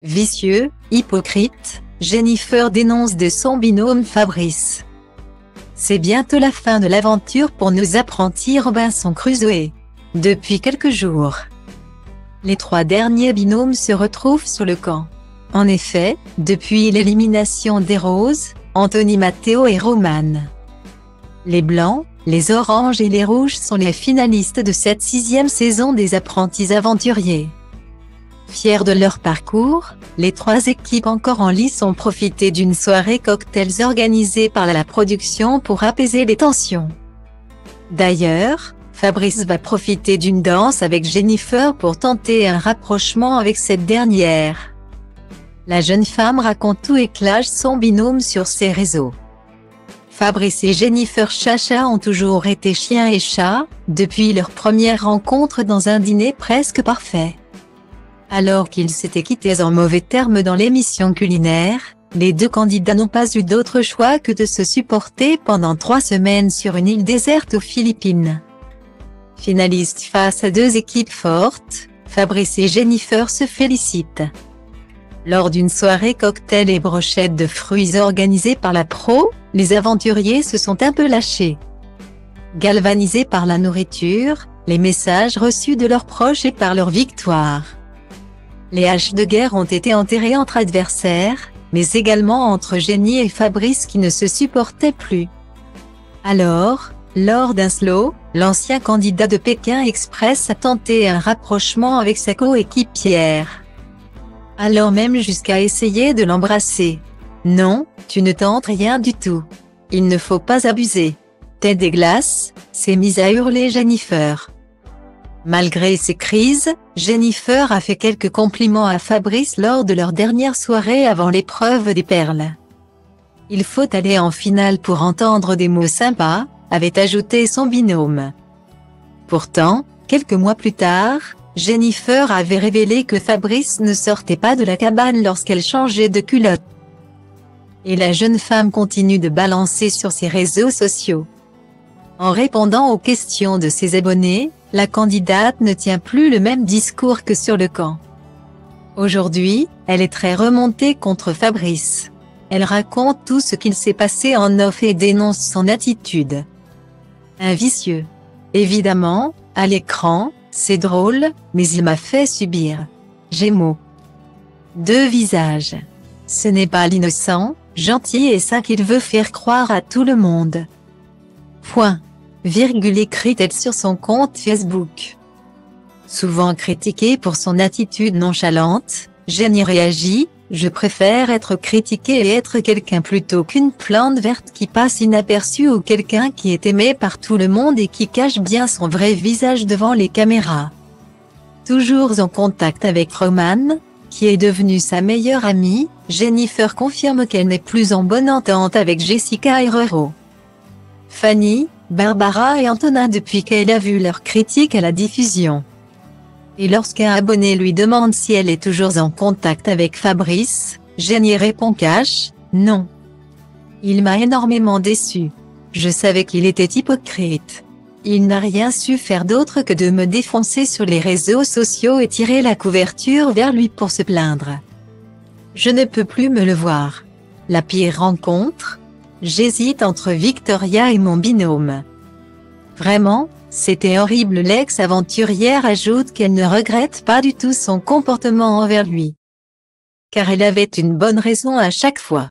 Vicieux, hypocrite, Jennifer dénonce de son binôme Fabrice. C'est bientôt la fin de l'aventure pour nos apprentis Robinson Crusoe. Depuis quelques jours, les trois derniers binômes se retrouvent sur le camp. En effet, depuis l'élimination des Roses, Anthony Matteo et Roman, les Blancs, les Oranges et les Rouges sont les finalistes de cette 6e saison des apprentis aventuriers. Fiers de leur parcours, les trois équipes encore en lice ont profité d'une soirée cocktails organisée par la production pour apaiser les tensions. D'ailleurs, Fabrice va profiter d'une danse avec Jennifer pour tenter un rapprochement avec cette dernière. La jeune femme raconte tout et clash son binôme sur ses réseaux. Fabrice et Jennifer Chacha ont toujours été chien et chat, depuis leur première rencontre dans un dîner presque parfait. Alors qu'ils s'étaient quittés en mauvais termes dans l'émission culinaire, les deux candidats n'ont pas eu d'autre choix que de se supporter pendant 3 semaines sur une île déserte aux Philippines. Finalistes face à 2 équipes fortes, Fabrice et Jennifer se félicitent. Lors d'une soirée cocktail et brochettes de fruits organisée par la pro, les aventuriers se sont un peu lâchés. Galvanisés par la nourriture, les messages reçus de leurs proches et par leur victoire. Les haches de guerre ont été enterrées entre adversaires, mais également entre Jenny et Fabrice qui ne se supportaient plus. Alors, lors d'un slow, l'ancien candidat de Pékin Express a tenté un rapprochement avec sa coéquipière, allant même jusqu'à essayer de l'embrasser. « Non, tu ne tentes rien du tout. Il ne faut pas abuser. T'es des glaces », s'est mise à hurler Jennifer. Malgré ces crises, Jennifer a fait quelques compliments à Fabrice lors de leur dernière soirée avant l'épreuve des perles. « Il faut aller en finale pour entendre des mots sympas », avait ajouté son binôme. Pourtant, quelques mois plus tard, Jennifer avait révélé que Fabrice ne sortait pas de la cabane lorsqu'elle changeait de culotte. Et la jeune femme continue de balancer sur ses réseaux sociaux. En répondant aux questions de ses abonnés, la candidate ne tient plus le même discours que sur le camp. Aujourd'hui, elle est très remontée contre Fabrice. Elle raconte tout ce qu'il s'est passé en off et dénonce son attitude. Un vicieux. Évidemment, à l'écran, c'est drôle, mais il m'a fait subir. Gémeaux. 2 visages. Ce n'est pas l'innocent, gentil et ça qu'il veut faire croire à tout le monde. Point. Virgule écrit-elle sur son compte Facebook. Souvent critiquée pour son attitude nonchalante, Jenny réagit: « Je préfère être critiquée et être quelqu'un plutôt qu'une plante verte qui passe inaperçue ou quelqu'un qui est aimé par tout le monde et qui cache bien son vrai visage devant les caméras. » Toujours en contact avec Roman, qui est devenu sa meilleure amie, Jennifer confirme qu'elle n'est plus en bonne entente avec Jessica et Roro, Fanny, Barbara et Antonin depuis qu'elle a vu leurs critiques à la diffusion. Et lorsqu'un abonné lui demande si elle est toujours en contact avec Fabrice, Jenny répond cash: « Non. Il m'a énormément déçu. Je savais qu'il était hypocrite. Il n'a rien su faire d'autre que de me défoncer sur les réseaux sociaux et tirer la couverture vers lui pour se plaindre. Je ne peux plus me le voir. La pire rencontre? J'hésite entre Victoria et mon binôme. Vraiment, c'était horrible ». L'ex-aventurière ajoute qu'elle ne regrette pas du tout son comportement envers lui, car elle avait une bonne raison à chaque fois.